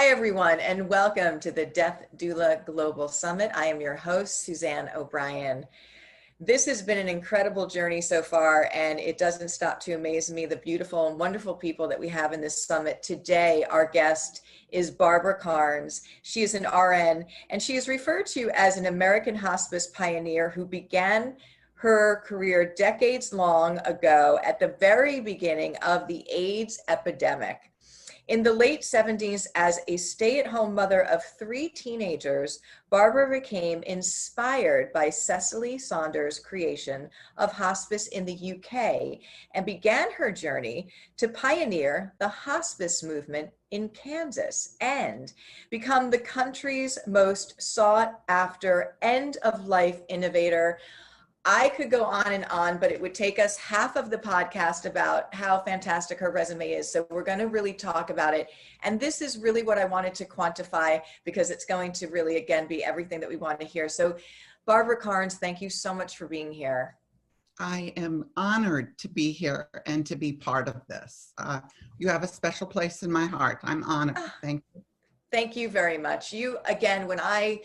everyone, and welcome to the Death Doula Global Summit. I am your host, Suzanne O'Brien. This has been an incredible journey so far, and it doesn't stop to amaze me, the beautiful and wonderful people that we have in this summit. Today, our guest is Barbara Karnes. She is an RN, and she is referred to as an American hospice pioneer who began her career decades long ago at the very beginning of the AIDS epidemic. In the late 70s, as a stay-at-home mother of 3 teenagers, Barbara became inspired by Cicely Saunders' creation of hospice in the UK and began her journey to pioneer the hospice movement in Kansas and become the country's most sought-after end-of-life innovator. I could go on, but it would take us half of the podcast about how fantastic her resume is. So we're going to really talk about it. And this is really what I wanted to quantify, because it's going to really, again, be everything that we want to hear. So Barbara Karnes, thank you so much for being here. I am honored to be here and to be part of this. You have a special place in my heart. I'm honored. Thank you. Thank you very much. You, again, when I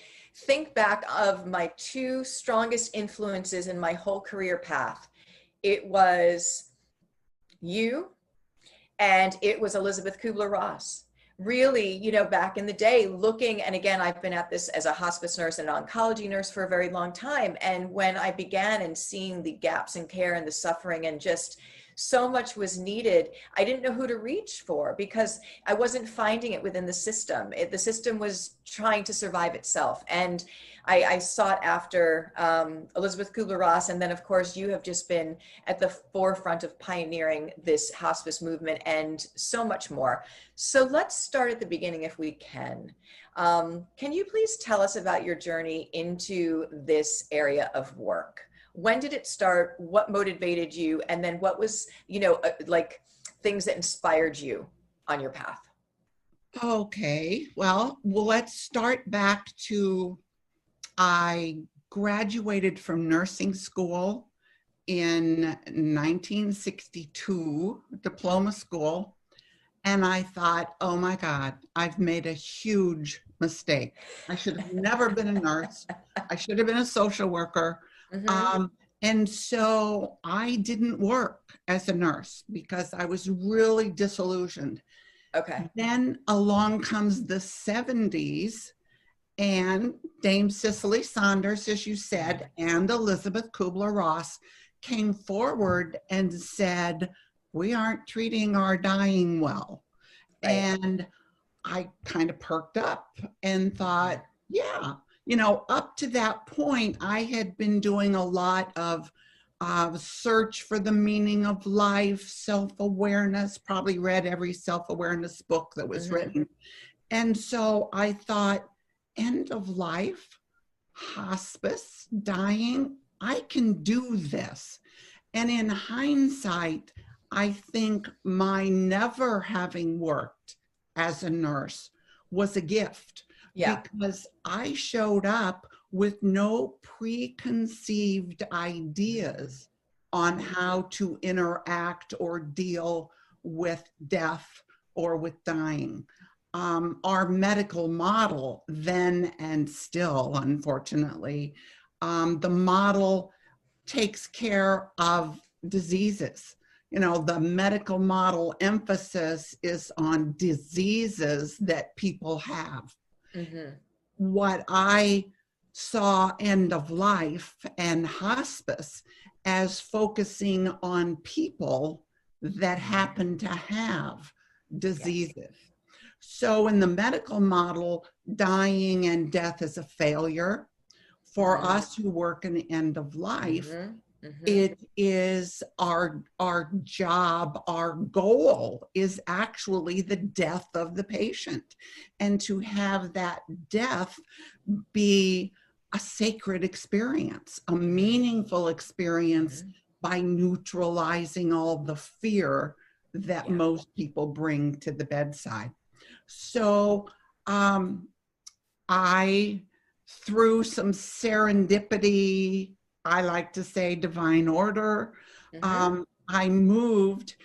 think back of my 2 strongest influences in my whole career path, it was you and it was Elizabeth Kubler-Ross. Really, you know, back in the day, looking, and again, I've been at this as a hospice nurse and an oncology nurse for a very long time. And when I began and seeing the gaps in care and the suffering and just so much was needed, I didn't know who to reach for because I wasn't finding it within the system. The system was trying to survive itself. And I sought after Elizabeth Kubler-Ross. And then, of course, you have just been at the forefront of pioneering this hospice movement and so much more. So let's start at the beginning if we can. Can you please tell us about your journey into this area of work? When did it start? What motivated you? And then what was, you know, like things that inspired you on your path? Okay, well, let's start back to, I graduated from nursing school in 1962, diploma school. And I thought, oh my God, I've made a huge mistake. I should have never been a nurse. I should have been a social worker. Mm-hmm. And so I didn't work as a nurse because I was really disillusioned. Okay. Then along comes the 70s and Dame Cicely Saunders, as you said, and Elizabeth Kubler-Ross came forward and said, we aren't treating our dying well. Right. And I kind of perked up and thought, yeah. You know, up to that point, I had been doing a lot of search for the meaning of life, self-awareness, probably read every self-awareness book that was mm-hmm. written. And so I thought, end of life, hospice, dying, I can do this. And in hindsight, I think my never having worked as a nurse was a gift. Yeah. Because I showed up with no preconceived ideas on how to interact or deal with death or with dying. Our medical model then and still, unfortunately, the model takes care of diseases. You know, the medical model emphasis is on diseases that people have. Mm-hmm. What I saw end of life and hospice as focusing on people that happen to have diseases. Yes. So in the medical model, dying and death is a failure. For mm-hmm. us who work in the end of life, mm-hmm. Mm-hmm. It is our job, our goal is actually the death of the patient, and to have that death be a sacred experience, a meaningful experience mm-hmm. by neutralizing all the fear that most people bring to the bedside. So I, through some serendipity, I like to say divine order, mm-hmm. I moved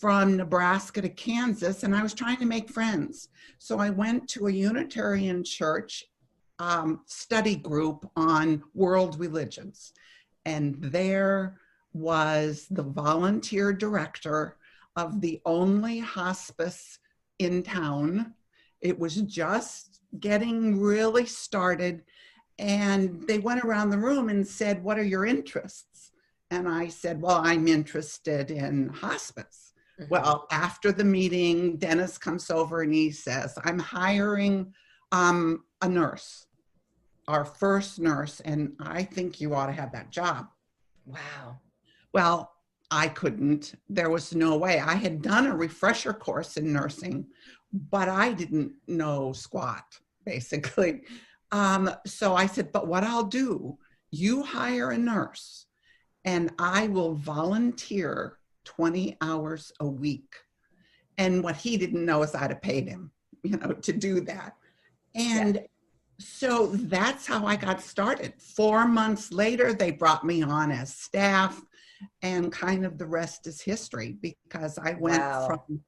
from Nebraska to Kansas, and I was trying to make friends. So I went to a Unitarian church study group on world religions. And there was the volunteer director of the only hospice in town. It was just getting really started. And they went around the room and said, "What are your interests?" And I said, "Well, I'm interested in hospice." Mm-hmm. Well, after the meeting, Dennis comes over and he says, "I'm hiring a nurse, our first nurse, and I think you ought to have that job." Wow. Well, I couldn't. There was no way. I had done a refresher course in nursing, but I didn't know squat, basically. So I said, "But what I'll do, you hire a nurse and I will volunteer 20 hours a week." And what he didn't know is I'd have paid him, to do that. And so that's how I got started. 4 months later, they brought me on as staff, and kind of the rest is history, because I went from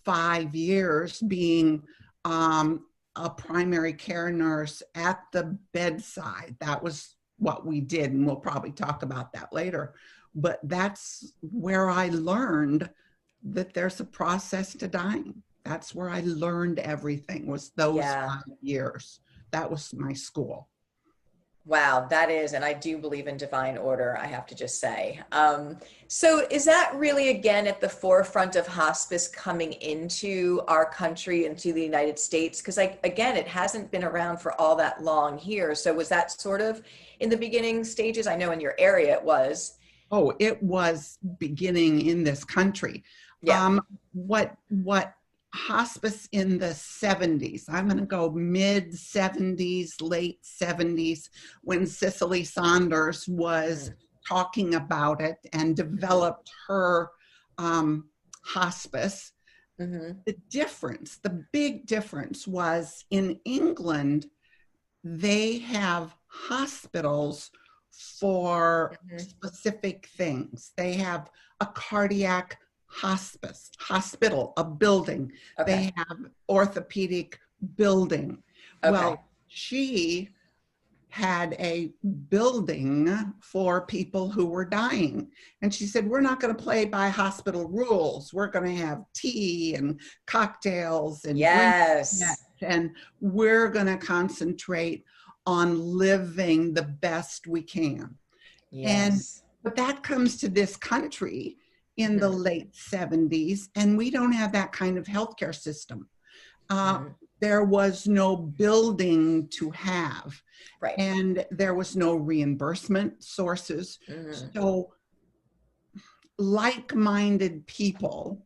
5 years being a primary care nurse at the bedside. That was what we did, and we'll probably talk about that later. But that's where I learned that there's a process to dying. That's where I learned everything, was those 5 years. That was my school. Wow, that is, and I do believe in divine order, I have to just say. So is that really, again, at the forefront of hospice coming into our country, into the United States? Because again, it hasn't been around for all that long here. So was that sort of in the beginning stages? I know in your area it was. Oh, it was beginning in this country. Yeah. What hospice in the 70s, I'm going to go mid 70s, late 70s, when Cicely Saunders was talking about it and developed her hospice. Mm-hmm. The big difference was in England, they have hospitals for specific things. They have a cardiac hospital, a building. Okay. They have orthopedic building. Okay. Well, she had a building for people who were dying. And she said, "We're not going to play by hospital rules. We're going to have tea and cocktails and yes, and we're going to concentrate on living the best we can." Yes. But that comes to this country in the late 70s, and we don't have that kind of healthcare system. There was no building to have, right, and there was no reimbursement sources. So like-minded people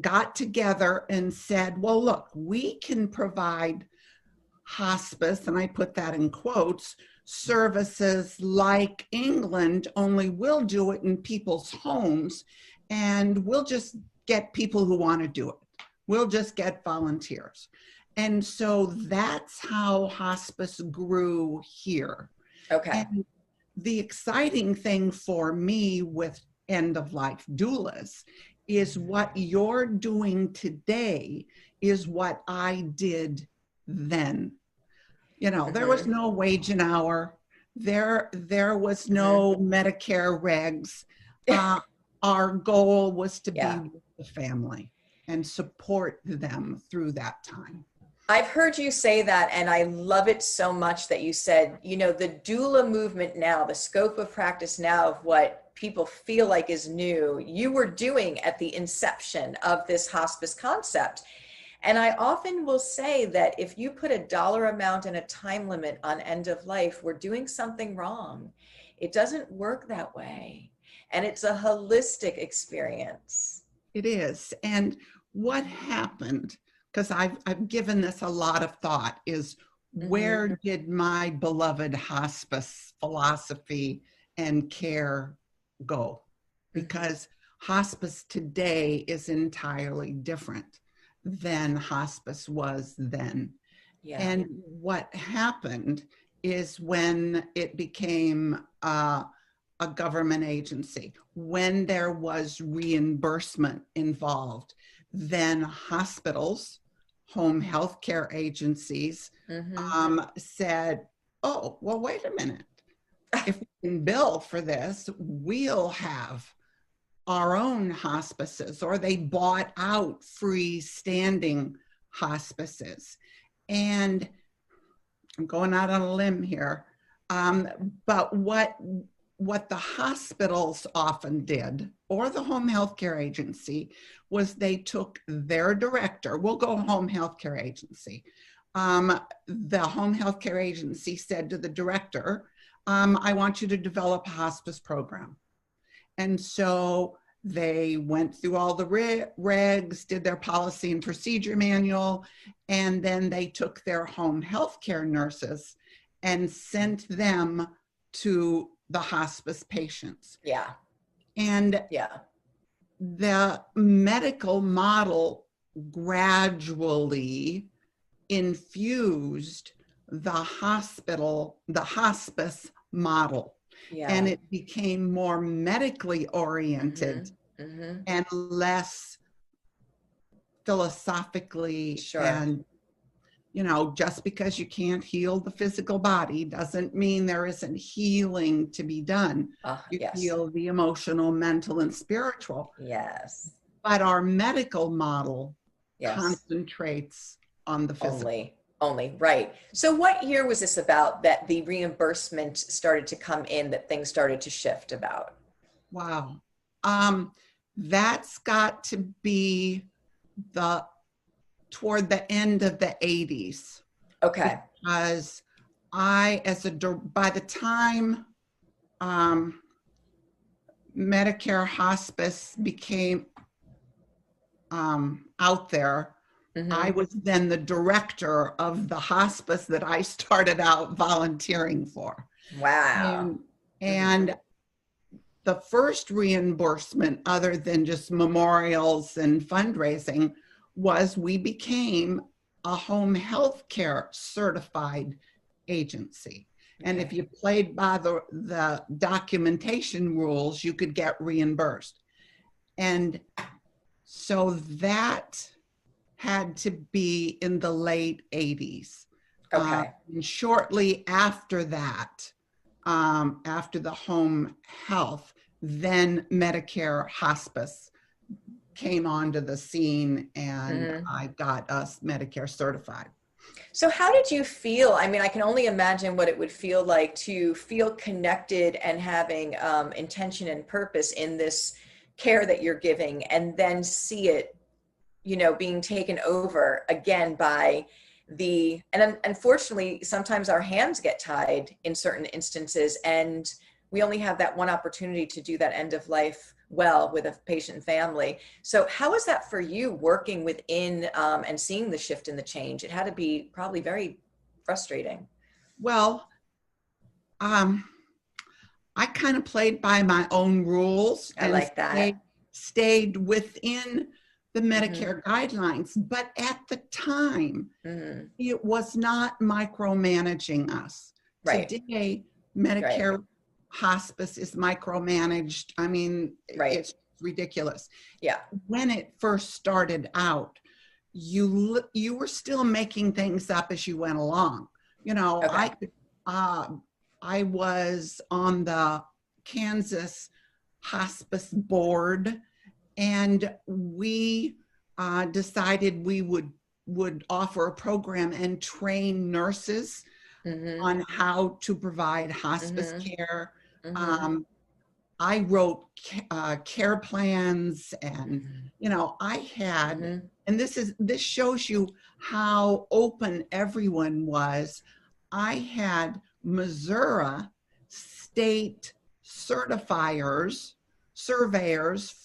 got together and said, "Well, look, we can provide hospice," and I put that in quotes, "services like England, only we'll do it in people's homes, and we'll just get people who want to do it. We'll just get volunteers." And so that's how hospice grew here. Okay. And the exciting thing for me with End of Life Doulas is what you're doing today is what I did then. There was no wage an hour. There was no Medicare regs. Our goal was to be with the family and support them through that time. I've heard you say that, and I love it so much that you said, the doula movement now, the scope of practice now of what people feel like is new, you were doing at the inception of this hospice concept. And I often will say that if you put a dollar amount and a time limit on end of life, we're doing something wrong. It doesn't work that way. And it's a holistic experience. It is. And what happened, because I've given this a lot of thought, is where did my beloved hospice philosophy and care go? Because hospice today is entirely different than hospice was then. Yeah. And what happened is when it became a government agency, when there was reimbursement involved, then hospitals, home health care agencies said, oh, well, wait a minute. If we can bill for this, we'll have our own hospices, or they bought out freestanding hospices. And I'm going out on a limb here, but what the hospitals often did, or the home health care agency, was they took their director, we'll go home health care agency. The home health care agency said to the director, I want you to develop a hospice program. And so they went through all the regs, did their policy and procedure manual, and then they took their home health care nurses and sent them to the hospice patients. Yeah. And the medical model gradually infused the hospice model. Yeah. And it became more medically oriented and less philosophically. And, you know, just because you can't heal the physical body doesn't mean there isn't healing to be done. You heal the emotional, mental, and spiritual. Yes. But our medical model concentrates on the physical. Only, right. So what year was this about that the reimbursement started to come in, that things started to shift about? Wow. That's got to be toward the end of the 80s. Okay. Because by the time Medicare hospice became out there, I was then the director of the hospice that I started out volunteering for. Wow. And the first reimbursement, other than just memorials and fundraising, was we became a home health care certified agency. And if you played by the documentation rules, you could get reimbursed. And so that had to be in the late 80s. Okay. And shortly after that, after the home health, then Medicare hospice came onto the scene, and I got us Medicare certified. So how did you feel? I mean, I can only imagine what it would feel like to feel connected and having intention and purpose in this care that you're giving, and then see it, you know, being taken over again by and unfortunately, sometimes our hands get tied in certain instances, and we only have that one opportunity to do that end of life well with a patient and family. So how was that for you, working within and seeing the shift and the change? It had to be probably very frustrating. Well, I kind of played by my own rules. I like that. Stayed within the Medicare guidelines, but at the time, it was not micromanaging us. Right. Today, Medicare hospice is micromanaged. I mean, it's ridiculous. Yeah. When it first started out, you were still making things up as you went along. You know, I was on the Kansas hospice board, and we decided we would offer a program and train nurses on how to provide hospice care. I wrote care plans, and you know, I had, and this shows you how open everyone was. I had Missouri state surveyors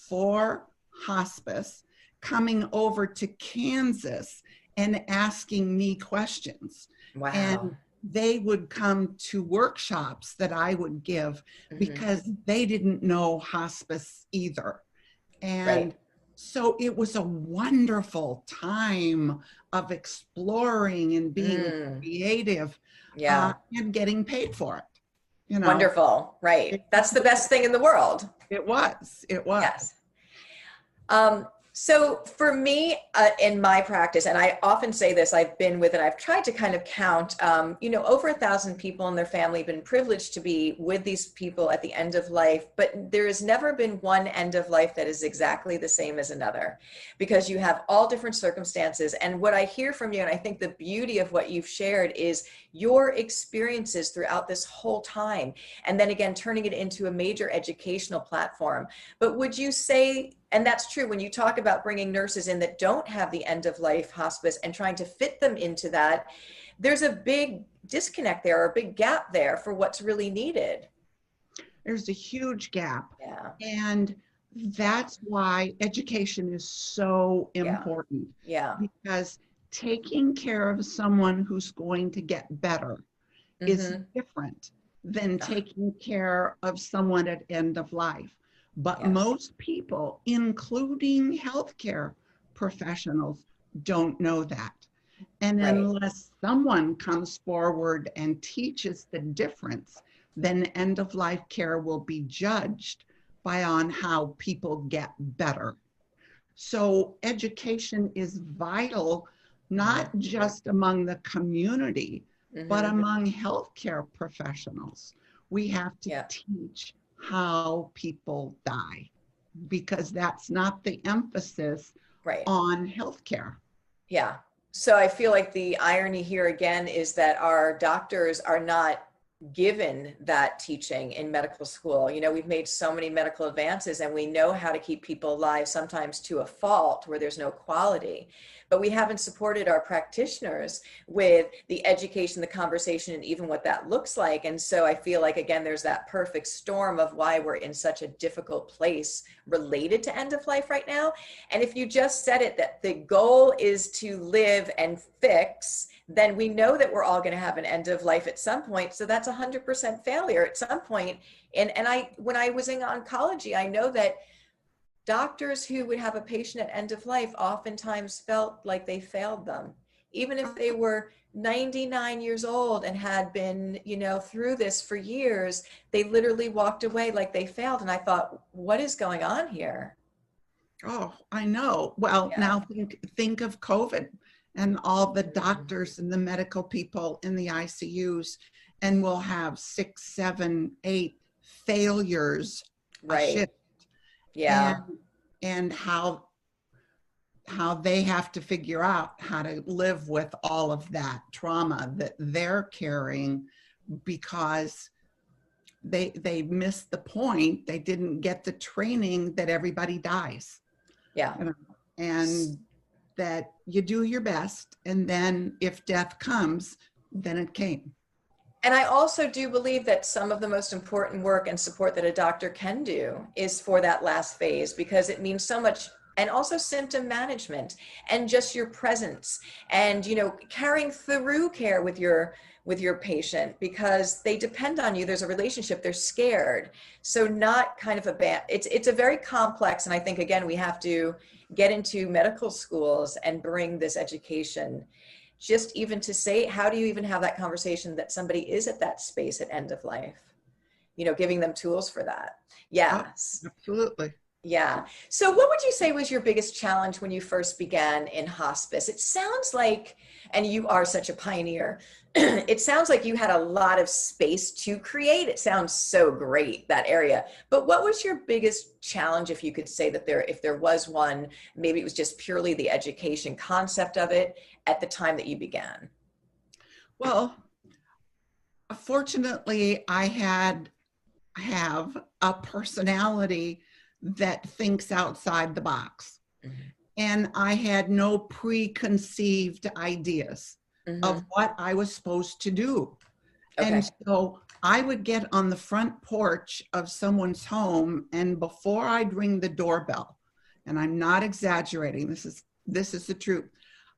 for hospice coming over to Kansas and asking me questions. Wow. And they would come to workshops that I would give because they didn't know hospice either. And so it was a wonderful time of exploring and being creative and getting paid for it. you know. Wonderful. Right. That's the best thing in the world. It was. Yes. So for me, in my practice, and I often say this, I've been with, and I've tried to kind of count, over 1,000 people in their family have been privileged to be with these people at the end of life, but there has never been one end of life that is exactly the same as another, because you have all different circumstances. And what I hear from you, and I think the beauty of what you've shared, is your experiences throughout this whole time. And then again, turning it into a major educational platform. But would you say, and that's true when you talk about bringing nurses in that don't have the end of life hospice and trying to fit them into that, there's a big disconnect there, or a big gap there for what's really needed. There's a huge gap. Yeah. And that's why education is so important. Yeah. Because taking care of someone who's going to get better is different than taking care of someone at end of life. But most people, including healthcare professionals, don't know that. And unless someone comes forward and teaches the difference, then end of life care will be judged on how people get better. So education is vital, not just among the community, but among healthcare professionals. We have to teach how people die, because that's not the emphasis on healthcare. Yeah. So I feel like the irony here again is that our doctors are not given that teaching in medical school. We've made so many medical advances, and we know how to keep people alive, sometimes to a fault where there's no quality, but we haven't supported our practitioners with the education, the conversation, and even what that looks like. And so I feel like, again, there's that perfect storm of why we're in such a difficult place related to end of life right now. And if you just said it, that the goal is to live and fix, then we know that we're all going to have an end of life at some point. So that's 100% failure at some point. And when I was in oncology, I know that doctors who would have a patient at end of life oftentimes felt like they failed them, even if they were 99 years old and had been, through this for years. They literally walked away like they failed. And I thought, what is going on here? Oh, I know. Well, now think of COVID and all the doctors and the medical people in the ICUs, and we'll have 6, 7, 8 failures a shift. Yeah. And how they have to figure out how to live with all of that trauma that they're carrying, because they missed the point. They didn't get the training that everybody dies. Yeah. And that you do your best, and then if death comes, then it came. And I also do believe that some of the most important work and support that a doctor can do is for that last phase, because it means so much. And also symptom management and just your presence and, carrying through care with your patient, because they depend on you. There's a relationship, they're scared. So not kind of it's a very complex. And I think, again, we have to get into medical schools and bring this education, just even to say, how do you even have that conversation that somebody is at that space at end of life, giving them tools for that. Yes. Oh, absolutely. Yeah. So what would you say was your biggest challenge when you first began in hospice? It sounds like, and you are such a pioneer, it sounds like you had a lot of space to create. It sounds so great, that area. But what was your biggest challenge, if you could say that if there was one? Maybe it was just purely the education concept of it at the time that you began. Well, fortunately, I have a personality that thinks outside the box. And I had no preconceived ideas of what I was supposed to do. Okay. And so I would get on the front porch of someone's home, and before I'd ring the doorbell, and I'm not exaggerating, this is the truth,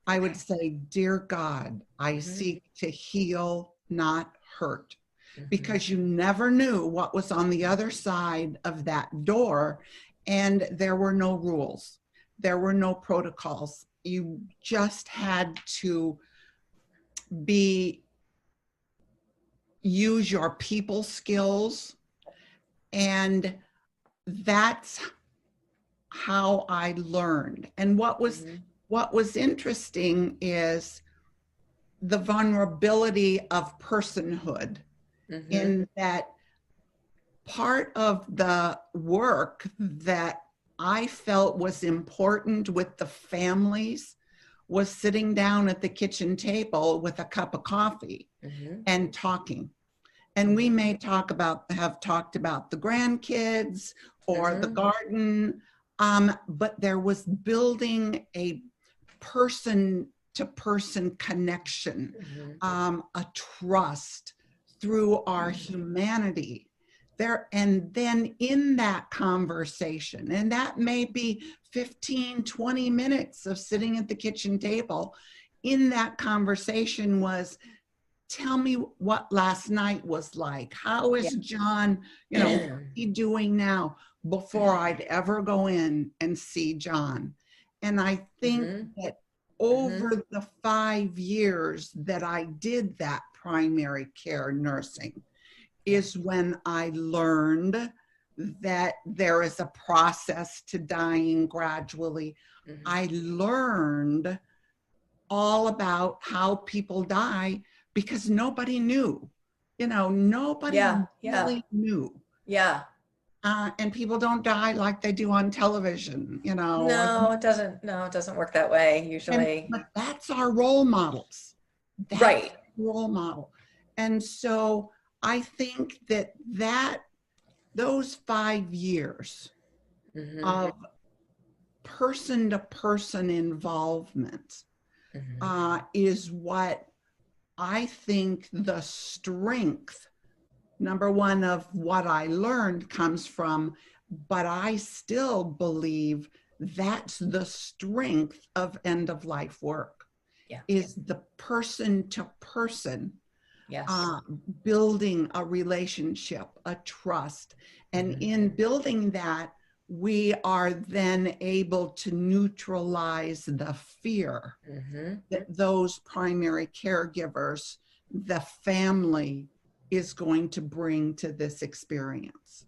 I would say, "Dear God, I seek to heal, not hurt." Because you never knew what was on the other side of that door, and there were no rules. There were no protocols. You just had to be use your people skills. And that's how I learned. And what was interesting is the vulnerability of personhood, in that part of the work that I felt was important with the families was sitting down at the kitchen table with a cup of coffee and talking. And we may have talked about the grandkids or the garden, but there was building a person-to-person connection, a trust through our humanity there. And then in that conversation, and that may be 15, 20 minutes of sitting at the kitchen table, in that conversation was, tell me what last night was like. How is John, what's he doing now, before I'd ever go in and see John. And I think that over the 5 years that I did that primary care nursing is when I learned that there is a process to dying gradually. I learned all about how people die, because nobody knew, nobody really knew. Yeah. And people don't die like they do on television, No, it doesn't. No, it doesn't work that way usually. But that's our role models. That's right. Role model. And so I think that those 5 years of person-to-person involvement is what I think the strength, number one, of what I learned comes from, but I still believe that's the strength of end-of-life work, is the person-to-person, building a relationship, a trust. And in building that, we are then able to neutralize the fear that those primary caregivers, the family, is going to bring to this experience.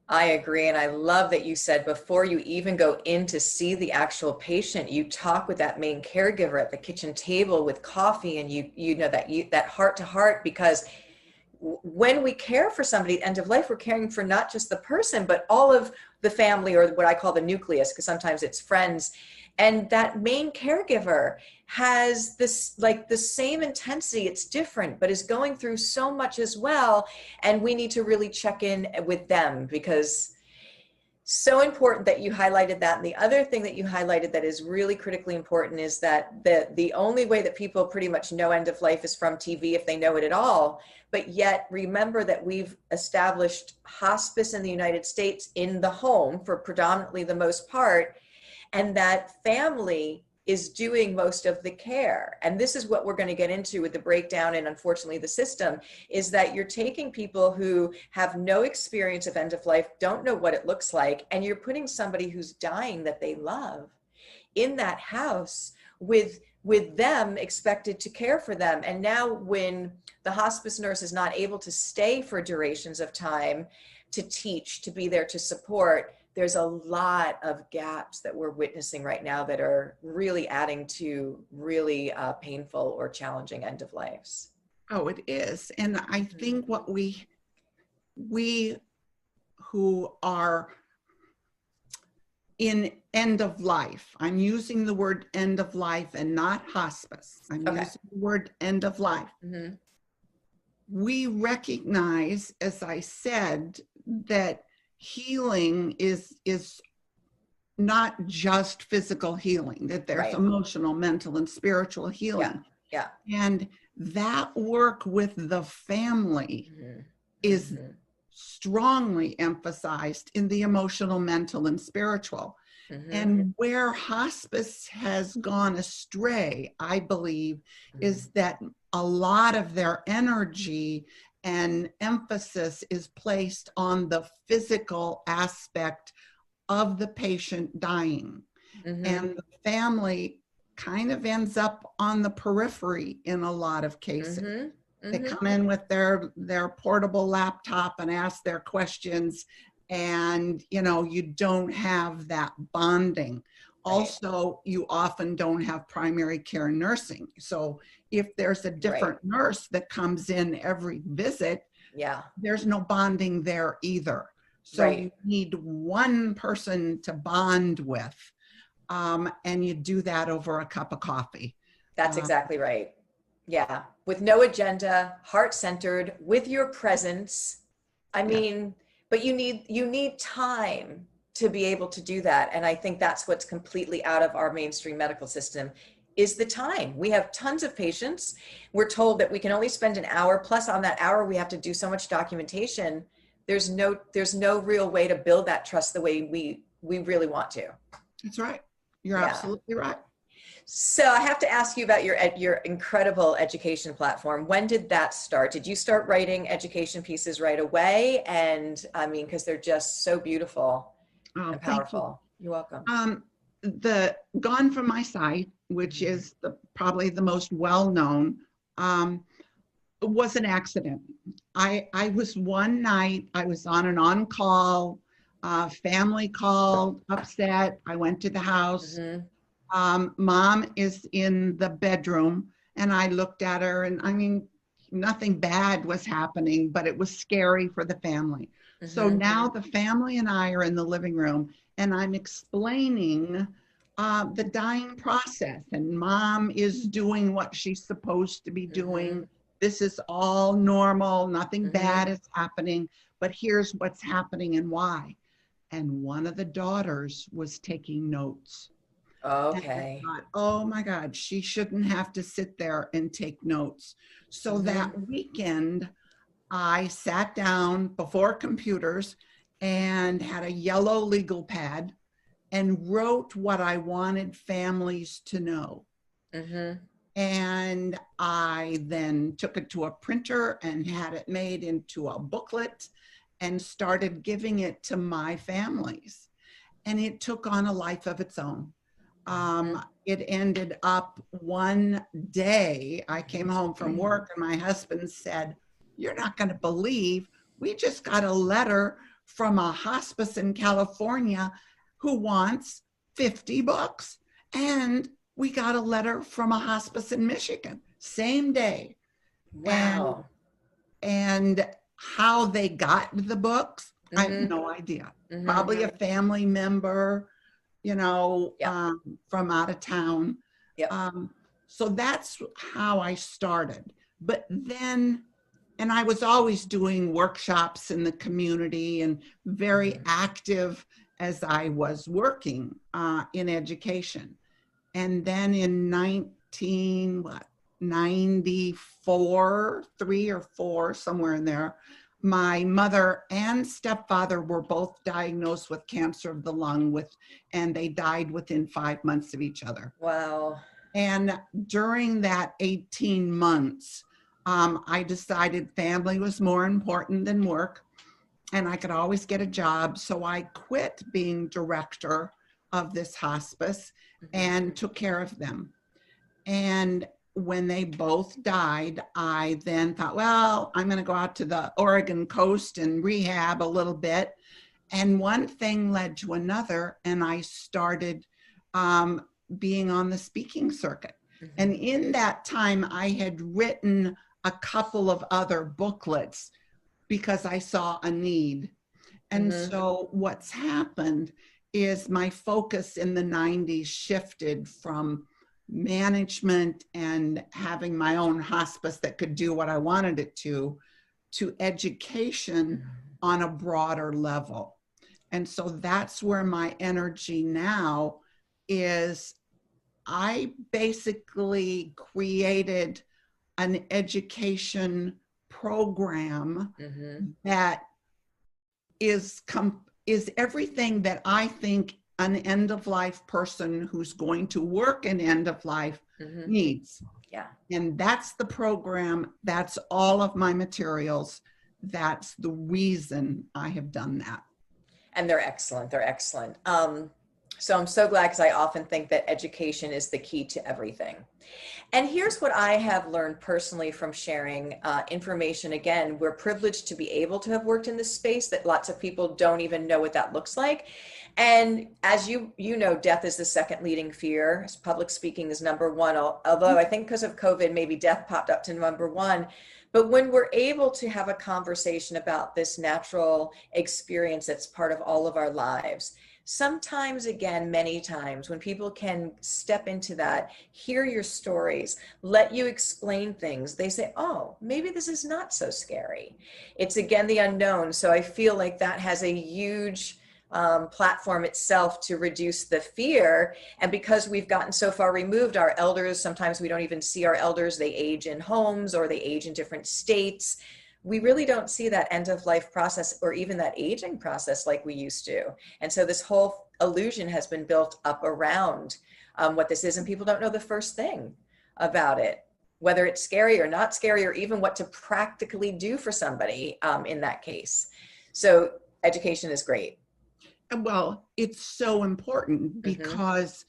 I agree. And I love that you said before you even go in to see the actual patient, you talk with that main caregiver at the kitchen table with coffee, and that heart to heart, because when we care for somebody at end of life, we're caring for not just the person, but all of the family, or what I call the nucleus, because sometimes it's friends. And that main caregiver has this, like, the same intensity, it's different, but is going through so much as well. And we need to really check in with them, because so important that you highlighted that. And the other thing that you highlighted that is really critically important is that the only way that people pretty much know end of life is from TV, if they know it at all. But yet remember that we've established hospice in the United States in the home for predominantly the most part, and that family is doing most of the care. And this is what we're going to get into with the breakdown and, unfortunately, the system, is that you're taking people who have no experience of end of life, don't know what it looks like, and you're putting somebody who's dying that they love in that house with them expected to care for them. And now when the hospice nurse is not able to stay for durations of time to teach, to be there to support, there's a lot of gaps that we're witnessing right now that are really adding to really painful or challenging end of lives. Oh, it is. And I think what we who are in end of life, I'm using the word end of life and not hospice. I'm using the word end of life. We recognize, as I said, that healing is not just physical healing, that there's emotional, mental, and spiritual healing. And that work with the family is strongly emphasized in the emotional, mental, and spiritual. And where hospice has gone astray, I believe, is that a lot of their energy and emphasis is placed on the physical aspect of the patient dying. And the family kind of ends up on the periphery in a lot of cases. They come in with their portable laptop and ask their questions, and you don't have that bonding. Also, you often don't have primary care nursing. So if there's a different nurse that comes in every visit, there's no bonding there either. So you need one person to bond with, and you do that over a cup of coffee. That's exactly right. Yeah. With no agenda, heart-centered, with your presence. I mean, but you need time to be able to do that. And I think that's what's completely out of our mainstream medical system is the time. We have tons of patients. We're told that we can only spend an hour, plus on that hour, we have to do so much documentation. There's no real way to build that trust the way we really want to. That's right. You're absolutely right. So I have to ask you about your incredible education platform. When did that start? Did you start writing education pieces right away? And I mean, because they're just so beautiful and powerful. You're welcome. The Gone From My Sight, which is probably the most well-known, was an accident. I was one night, I was on an on-call, family called, upset. I went to the house. Mom is in the bedroom, and I looked at her, and I mean, nothing bad was happening, but it was scary for the family. So now the family and I are in the living room, and I'm explaining the dying process, and Mom is doing what she's supposed to be doing. This is all normal, nothing bad is happening, but here's what's happening and why. And one of the daughters was taking notes. Okay. Thought, oh my God, she shouldn't have to sit there and take notes. So that weekend, I sat down before computers and had a yellow legal pad and wrote what I wanted families to know. And I then took it to a printer and had it made into a booklet and started giving it to my families. And it took on a life of its own. It ended up one day, I came home from work and my husband said, "You're not going to believe, we just got a letter from a hospice in California who wants 50 books. And we got a letter from a hospice in Michigan, same day." Wow. And how they got the books, I have no idea. Probably a family member, from out of town. So that's how I started. But then, and I was always doing workshops in the community and very active as I was working in education. And then in 1994, 3 or 4, somewhere in there, my mother and stepfather were both diagnosed with cancer of the lung, and they died within 5 months of each other. Wow. And during that 18 months, I decided family was more important than work, and I could always get a job. So I quit being director of this hospice and took care of them. And when they both died, I then thought, well, I'm going to go out to the Oregon coast and rehab a little bit. And one thing led to another, and I started being on the speaking circuit. And in that time, I had written a couple of other booklets because I saw a need. And so what's happened is my focus in the 90s shifted from management and having my own hospice that could do what I wanted it to education on a broader level. And so that's where my energy now is. I basically created an education program that is everything that I think an end-of-life person who's going to work in end-of-life needs. And that's the program. That's all of my materials. That's the reason I have done that. And they're excellent. They're excellent. So I'm so glad, because I often think that education is the key to everything. And here's what I have learned personally from sharing information. Again, we're privileged to be able to have worked in this space that lots of people don't even know what that looks like. And as you know, death is the second leading fear. Public speaking is number one, although I think because of COVID, maybe death popped up to number one. But when we're able to have a conversation about this natural experience that's part of all of our lives, sometimes, again, many times, when people can step into that, hear your stories, let you explain things, they say, oh, maybe this is not so scary. It's, again, the unknown. So I feel like that has a huge platform itself to reduce the fear. And because we've gotten so far removed, our elders, sometimes we don't even see our elders. They age in homes or they age in different states. We really don't see that end of life process or even that aging process like we used to. And so this whole illusion has been built up around what this is, and people don't know the first thing about it, whether it's scary or not scary, or even what to practically do for somebody in that case. So education is great. Well, it's so important because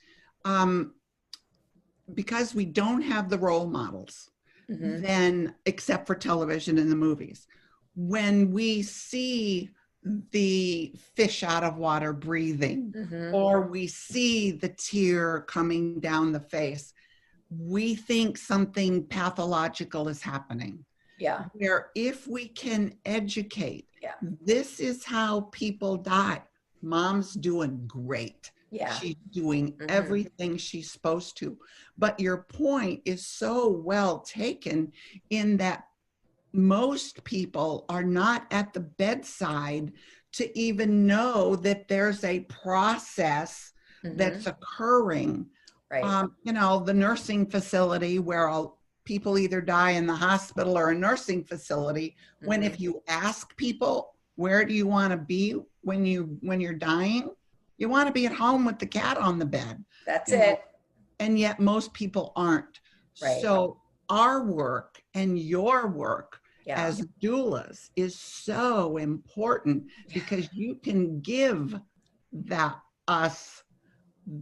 we don't have the role models. Then, except for television and the movies, when we see the fish out of water breathing, or we see the tear coming down the face, we think something pathological is happening. Yeah. Where if we can educate, this is how people die. Mom's doing great. Yeah. She's doing everything she's supposed to. But your point is so well taken in that most people are not at the bedside to even know that there's a process that's occurring. Right. You know, the nursing facility where people either die in the hospital or a nursing facility, when if you ask people, where do you want to be when you're dying? You want to be at home with the cat on the bed. That's it. And yet most people aren't. Right. So our work and your work as doulas is so important because you can give us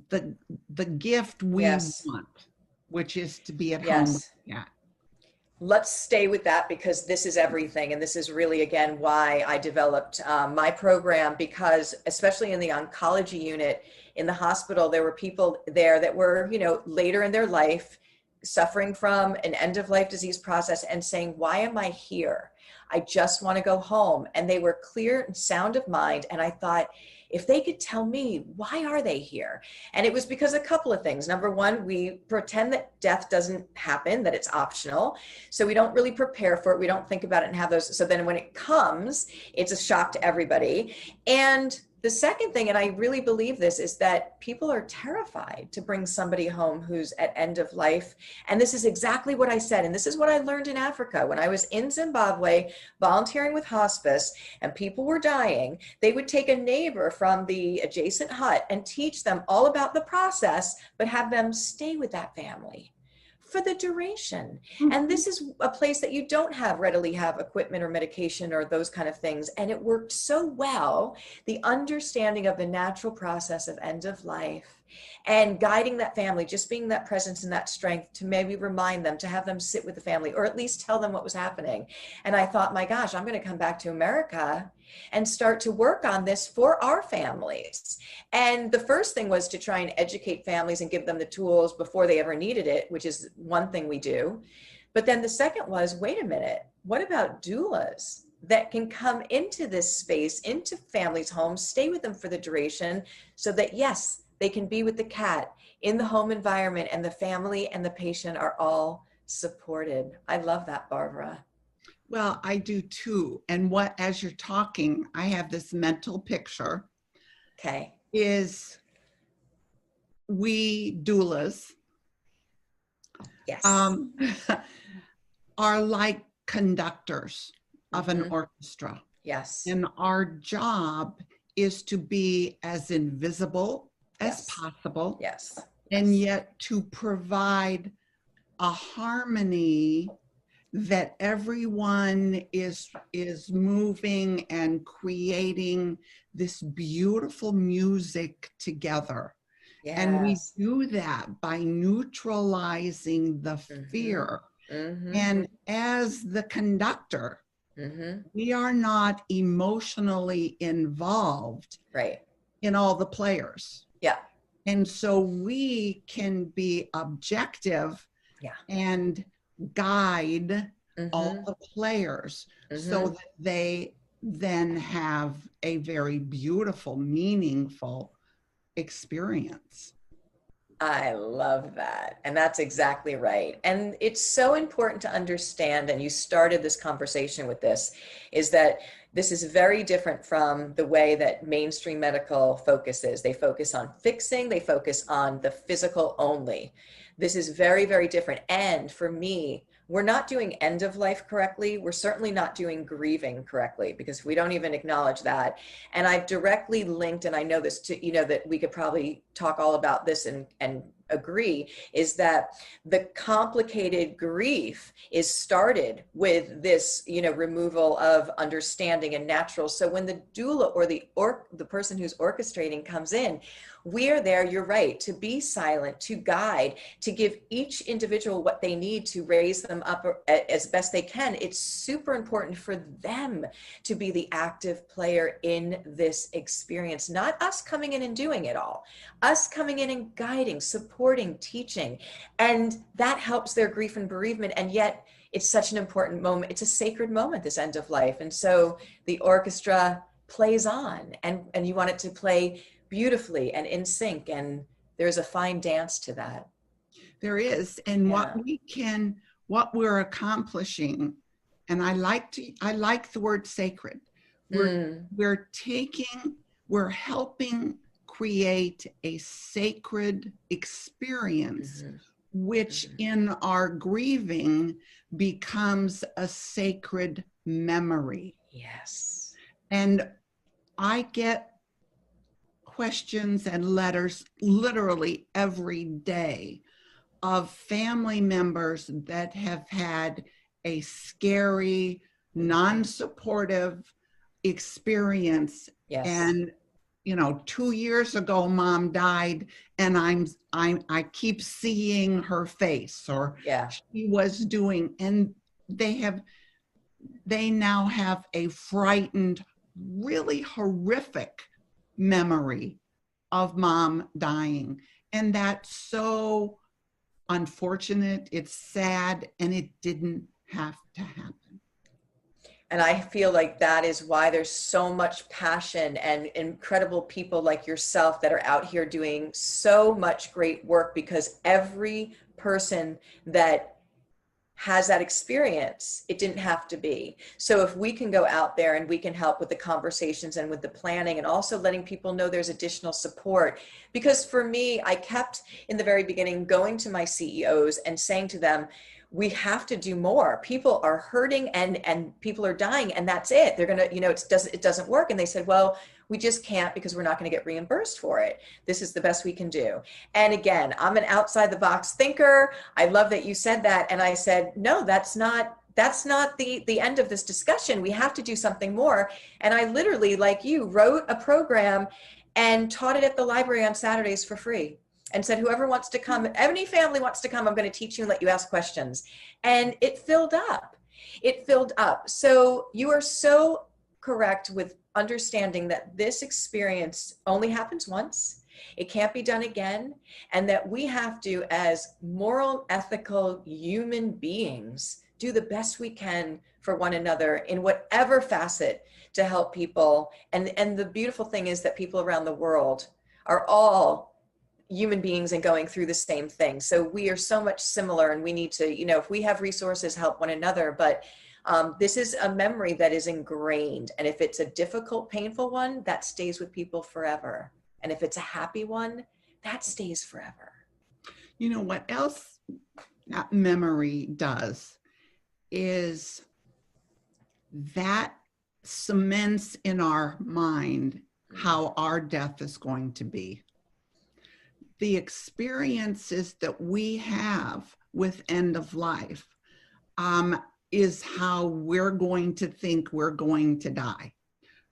the gift we want, which is to be at home with the cat. Let's stay with that, because this is everything. And this is really, again, why I developed my program, because especially in the oncology unit in the hospital, there were people there that were, later in their life, suffering from an end of life disease process and saying, why am I here? I just want to go home. And they were clear and sound of mind. And I thought, if they could tell me, why are they here? And it was because a couple of things. Number one, we pretend that death doesn't happen, that it's optional. So we don't really prepare for it. We don't think about it and have those. So then when it comes, it's a shock to everybody. And the second thing, and I really believe this, is that people are terrified to bring somebody home who's at end of life. And this is exactly what I said. And this is what I learned in Africa. When I was in Zimbabwe volunteering with hospice and people were dying, they would take a neighbor from the adjacent hut and teach them all about the process, but have them stay with that family for the duration. And this is a place that you don't readily have equipment or medication or those kind of things. And it worked so well, the understanding of the natural process of end of life and guiding that family, just being that presence and that strength to maybe remind them, to have them sit with the family or at least tell them what was happening. And I thought, my gosh, I'm going to come back to America and start to work on this for our families. And the first thing was to try and educate families and give them the tools before they ever needed it, which is one thing we do. But then the second was, wait a minute, what about doulas that can come into this space, into families' homes, stay with them for the duration so that, yes, they can be with the cat in the home environment and the family and the patient are all supported. I love that, Barbara. Well, I do too. And as you're talking, I have this mental picture. Okay. Is we doulas are like conductors of an orchestra. Yes. And our job is to be as invisible as possible. Yes. And yet to provide a harmony that everyone is moving and creating this beautiful music together. And we Yes. do that by neutralizing the fear. And as the conductor, we are not emotionally involved Right. in all the players. Yeah. And so we can be objective and guide all the players so that they then have a very beautiful, meaningful experience. I love that. And that's exactly right. And it's so important to understand, and you started this conversation with this, is that this is very different from the way that mainstream medical focuses. They focus on fixing, they focus on the physical only. This is very, very different. And for me, we're not doing end of life correctly. We're certainly not doing grieving correctly, because we don't even acknowledge that. And I've directly linked, and I know this to, you know, that we could probably talk all about this and agree, is that the complicated grief is started with this, you know, removal of understanding and natural. So when the doula or the person who's orchestrating comes in, we are there, you're right, to be silent, to guide, to give each individual what they need to raise them up as best they can. It's super important for them to be the active player in this experience, not us coming in and doing it all, us coming in and guiding, supporting, teaching. And that helps their grief and bereavement. And yet it's such an important moment. It's a sacred moment, this end of life. And so the orchestra plays on, and you want it to play beautifully and in sync, and there's a fine dance to that. There is. And what we're accomplishing, and I like the word sacred. We're helping create a sacred experience, which in our grieving becomes a sacred memory. Yes. And I get questions and letters literally every day of family members that have had a scary, non-supportive experience. Yes. And, you know, 2 years ago, mom died, and I keep seeing her face, or she was doing, and they now have a frightened, really horrific memory of mom dying. And that's so unfortunate. It's sad, and it didn't have to happen. And I feel like that is why there's so much passion and incredible people like yourself that are out here doing so much great work, because every person that has that experience, it didn't have to be. So if we can go out there and we can help with the conversations and with the planning, and also letting people know there's additional support. Because for me, I kept in the very beginning going to my CEOs and saying to them, we have to do more. People are hurting and people are dying, and that's it. They're gonna, you know, it doesn't work. And they said, well, we just can't, because we're not going to get reimbursed for it. This is the best we can do. And again, I'm an outside the box thinker. I love that you said that. And I said, no, that's not the end of this discussion. We have to do something more. And I literally, like you, wrote a program and taught it at the library on Saturdays for free, and said, whoever wants to come, any family wants to come, I'm going to teach you and let you ask questions. And it filled up. It filled up. So you are so correct with understanding that this experience only happens once. It can't be done again. And that we have to, as moral, ethical human beings, do the best we can for one another in whatever facet to help people. And the beautiful thing is that people around the world are all human beings and going through the same thing. So we are so much similar, and we need to, you know, if we have resources, help one another. But this is a memory that is ingrained. And if it's a difficult, painful one, that stays with people forever. And if it's a happy one, that stays forever. You know what else that memory does is that cements in our mind how our death is going to be. The experiences that we have with end of life is how we're going to think we're going to die.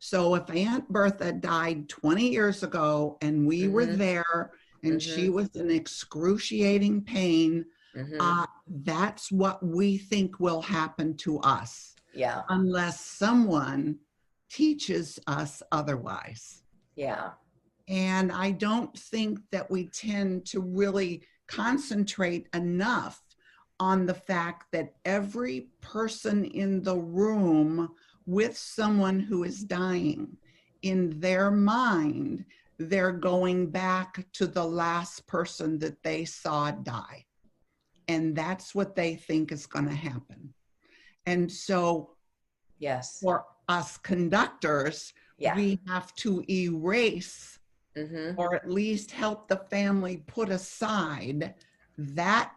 So if Aunt Bertha died 20 years ago and we were there and she was in excruciating pain. That's what we think will happen to us. Yeah. Unless someone teaches us otherwise. Yeah. And I don't think that we tend to really concentrate enough on the fact that every person in the room with someone who is dying, in their mind, they're going back to the last person that they saw die. And that's what they think is going to happen. And so, yes, for us conductors, we have to erase or at least help the family put aside that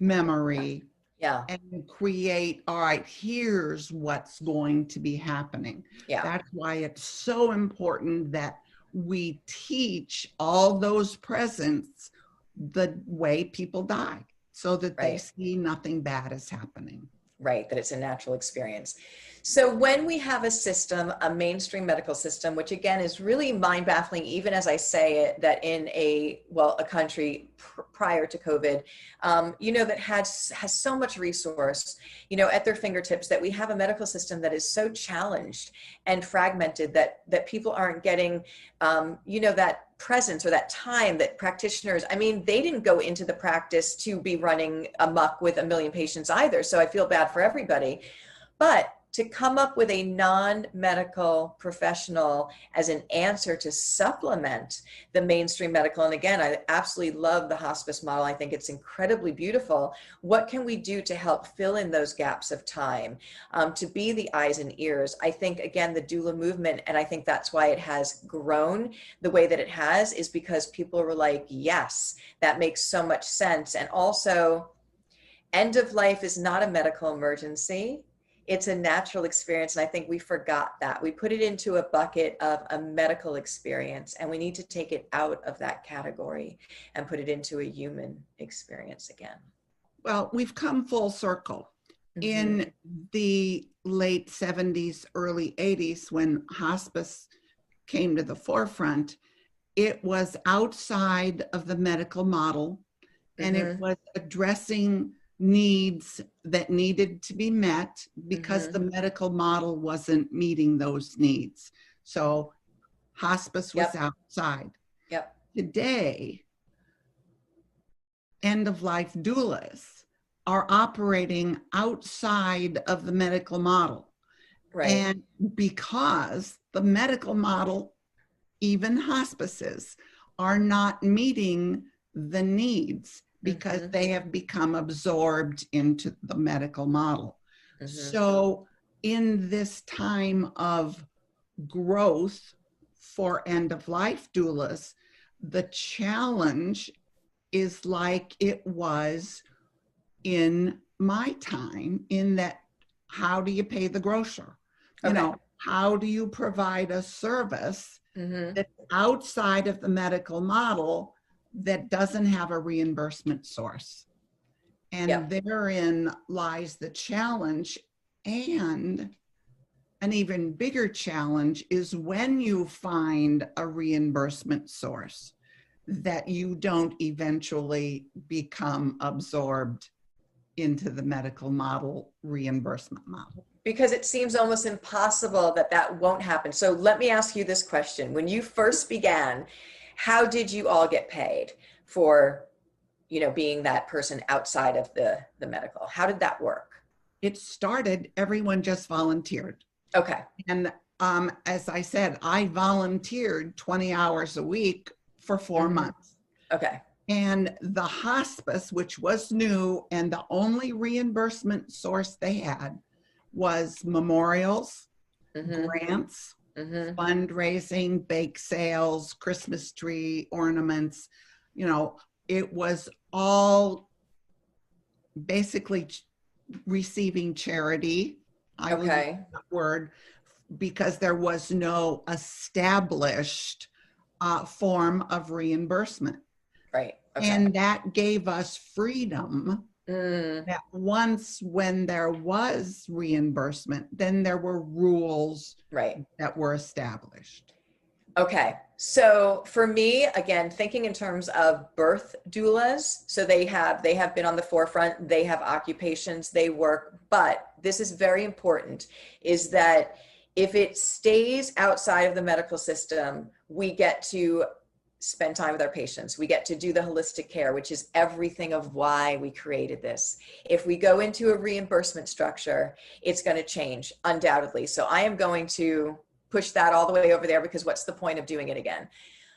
memory and create, all right, here's what's going to be happening. That's why it's so important that we teach all those presents the way people die, so that they see nothing bad is happening. Right, that it's a natural experience. So when we have a system, a mainstream medical system, which again is really mind-baffling, even as I say it, that in a country prior to COVID, that has so much resource, at their fingertips, that we have a medical system that is so challenged and fragmented that people aren't getting, that presence or that time that practitioners, they didn't go into the practice to be running amok with a million patients either. So I feel bad for everybody. But to come up with a non-medical professional as an answer to supplement the mainstream medical, and again, I absolutely love the hospice model. I think it's incredibly beautiful. What can we do to help fill in those gaps of time, to be the eyes and ears? I think, again, the doula movement, and I think that's why it has grown the way that it has, is because people were like, yes, that makes so much sense. And also, end of life is not a medical emergency. It's a natural experience. And I think we forgot that. We put it into a bucket of a medical experience, and we need to take it out of that category and put it into a human experience again. Well, we've come full circle. In the late 70s, early 80s, when hospice came to the forefront, it was outside of the medical model, and it was addressing needs that needed to be met because the medical model wasn't meeting those needs. So hospice was outside. Today, end of life doulas are operating outside of the medical model. And because the medical model, even hospices, are not meeting the needs, because they have become absorbed into the medical model. So in this time of growth for end-of-life doulas, the challenge is like it was in my time, in that, how do you pay the grocer? You know, how do you provide a service that's outside of the medical model that doesn't have a reimbursement source? And therein lies the challenge. And an even bigger challenge is when you find a reimbursement source, that you don't eventually become absorbed into the medical model, reimbursement model. Because it seems almost impossible that that won't happen. So let me ask you this question. When you first began, how did you all get paid for, being that person outside of the medical? How did that work? It started, everyone just volunteered. Okay. And as I said, I volunteered 20 hours a week for 4 months. Okay. And the hospice, which was new, and the only reimbursement source they had was memorials, grants, fundraising, bake sales, Christmas tree ornaments. It was all basically receiving charity. I will use that word, because there was no established form of reimbursement. Right. Okay. And that gave us freedom. That once, when there was reimbursement, then there were rules that were established. Okay. So for me, again, thinking in terms of birth doulas, so they have been on the forefront, they have occupations, they work, but this is very important, is that if it stays outside of the medical system, we get to spend time with our patients. We get to do the holistic care, which is everything of why we created this. If we go into a reimbursement structure, it's going to change undoubtedly. So I am going to push that all the way over there, because what's the point of doing it again?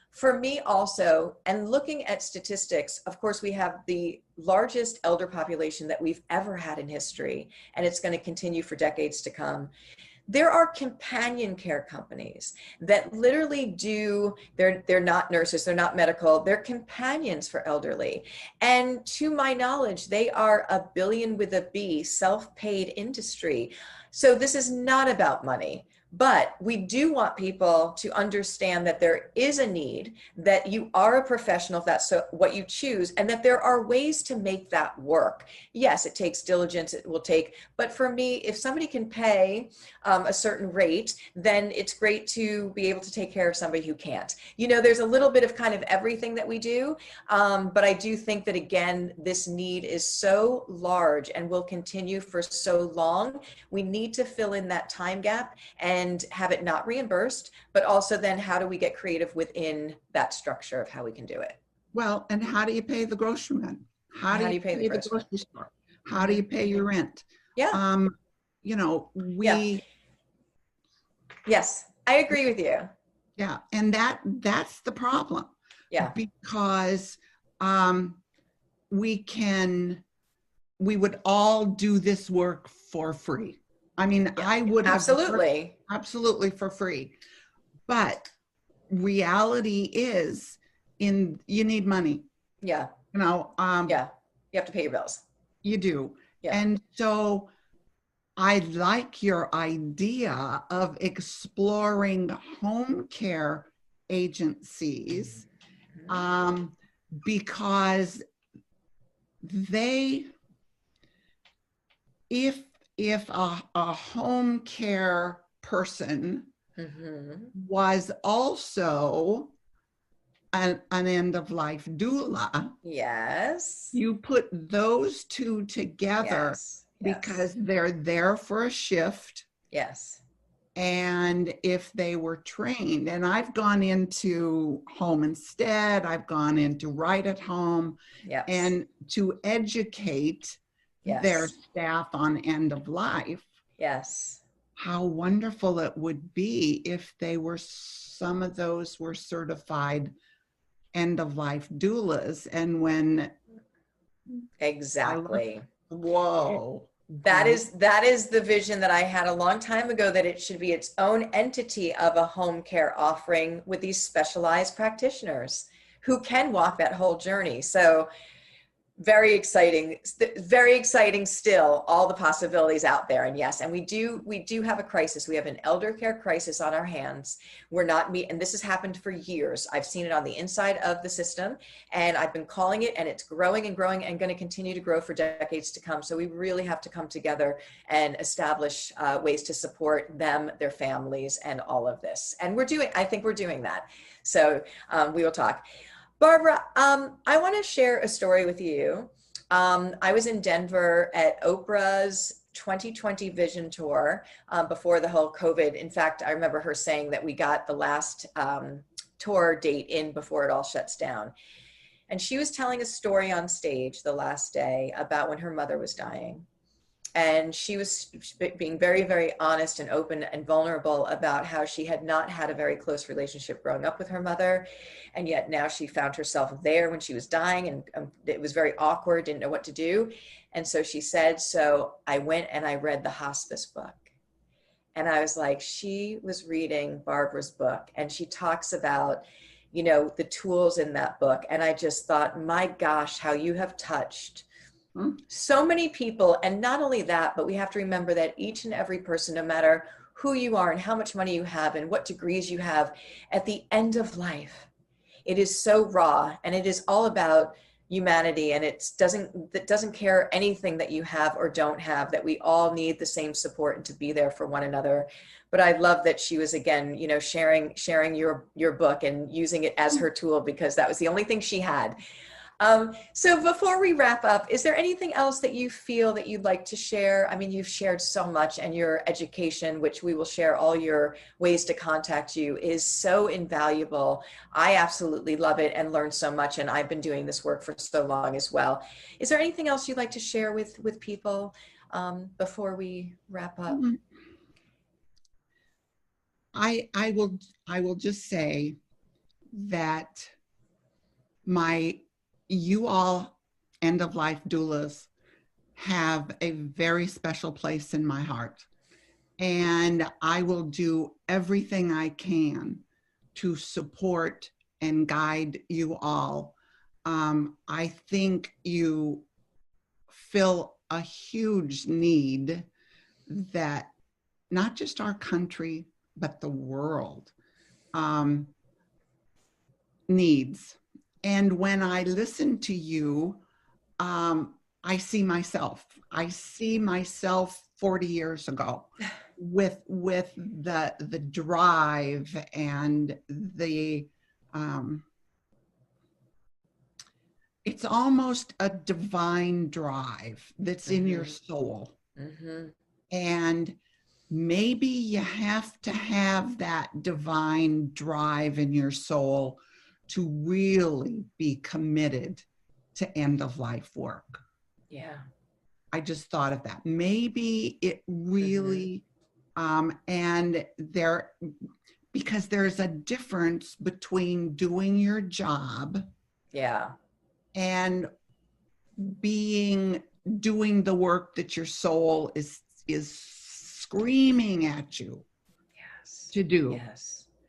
For me also, and looking at statistics, of course, we have the largest elder population that we've ever had in history, and it's going to continue for decades to come. There are companion care companies that literally do, they're not nurses, they're not medical, they're companions for elderly. And to my knowledge, they are a billion with a B, self-paid industry. So this is not about money. But we do want people to understand that there is a need, that you are a professional, if that's so what you choose, and that there are ways to make that work. Yes, it takes diligence, it will take, but for me, if somebody can pay a certain rate, then it's great to be able to take care of somebody who can't. You know, there's a little bit of kind of everything that we do, but I do think that, again, this need is so large and will continue for so long. We need to fill in that time gap and have it not reimbursed, but also then how do we get creative within that structure of how we can do it? Well, and how do you pay the groceryman? How do you pay the grocery store? How do you pay your rent? Yeah. You know, we. Yes, I agree with you. Yeah, and that's the problem. Yeah. Because we would all do this work for free. I mean, yeah, I would have absolutely for free. But reality is, you need money. Yeah. You know, yeah. You have to pay your bills. You do. Yeah. And so I like your idea of exploring home care agencies, because if a home care person was also an end of life doula, yes, you put those two together, because they're there for a shift. Yes. And if they were trained, and I've gone into Home Instead, I've gone into Right at Home, and to educate their staff on end of life. Yes. How wonderful it would be if some of those were certified end of life doulas. And when whoa. That is the vision that I had a long time ago, that it should be its own entity of a home care offering with these specialized practitioners who can walk that whole journey. So very exciting still, all the possibilities out there. And yes, and we do have a crisis. We have an elder care crisis on our hands. And this has happened for years. I've seen it on the inside of the system, and I've been calling it, and it's growing and growing and going to continue to grow for decades to come. So we really have to come together and establish ways to support them, their families, and all of this. And I think we're doing that. So we will talk. Barbara, I want to share a story with you. I was in Denver at Oprah's 2020 Vision Tour before the whole COVID. In fact, I remember her saying that we got the last tour date in before it all shuts down. And she was telling a story on stage the last day about when her mother was dying. And she was being very, very honest and open and vulnerable about how she had not had a very close relationship growing up with her mother. And yet now she found herself there when she was dying, and it was very awkward, didn't know what to do. And so she said, so I went and I read the Hospice book. And I was like, she was reading Barbara's book, and she talks about, you know, the tools in that book. And I just thought, my gosh, how you have touched so many people. And not only that, but we have to remember that each and every person, no matter who you are and how much money you have and what degrees you have, at the end of life, it is so raw, and it is all about, humanity, and it doesn't care anything that you have or don't have, that we all need the same support and to be there for one another. But I love that she was, again, you know, sharing your book and using it as her tool, because that was the only thing she had. So before we wrap up, is there anything else that you feel that you'd like to share? I mean, you've shared so much, and your education, which we will share all your ways to contact you, is so invaluable. I absolutely love it and learn so much, and I've been doing this work for so long as well. Is there anything else you'd like to share with people before we wrap up? I will just say that you all End of Life Doulas have a very special place in my heart, and I will do everything I can to support and guide you all. I think you fill a huge need that not just our country, but the world needs. And when I listen to you, I see myself. I see myself 40 years ago with the drive and the, it's almost a divine drive that's in your soul. And maybe you have to have that divine drive in your soul to really be committed to end of life work. Yeah. I just thought of that. Maybe it really, and because there's a difference between doing your job, and doing the work that your soul is screaming at you to do.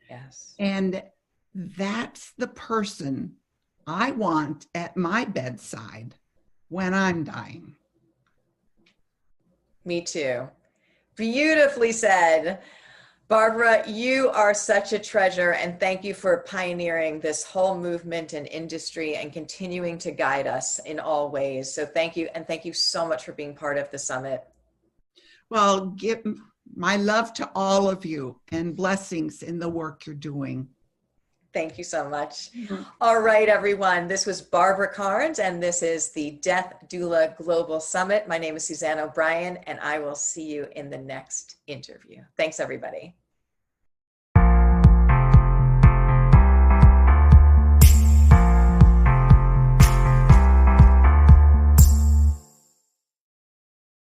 Yes. And that's the person I want at my bedside when I'm dying. Me too. Beautifully said. Barbara, you are such a treasure, and thank you for pioneering this whole movement and industry and continuing to guide us in all ways. So thank you, and thank you so much for being part of the summit. Well, give my love to all of you and blessings in the work you're doing. Thank you so much. All right, everyone. This was Barbara Karnes, and this is the Death Doula Global Summit. My name is Suzanne O'Brien, and I will see you in the next interview. Thanks, everybody.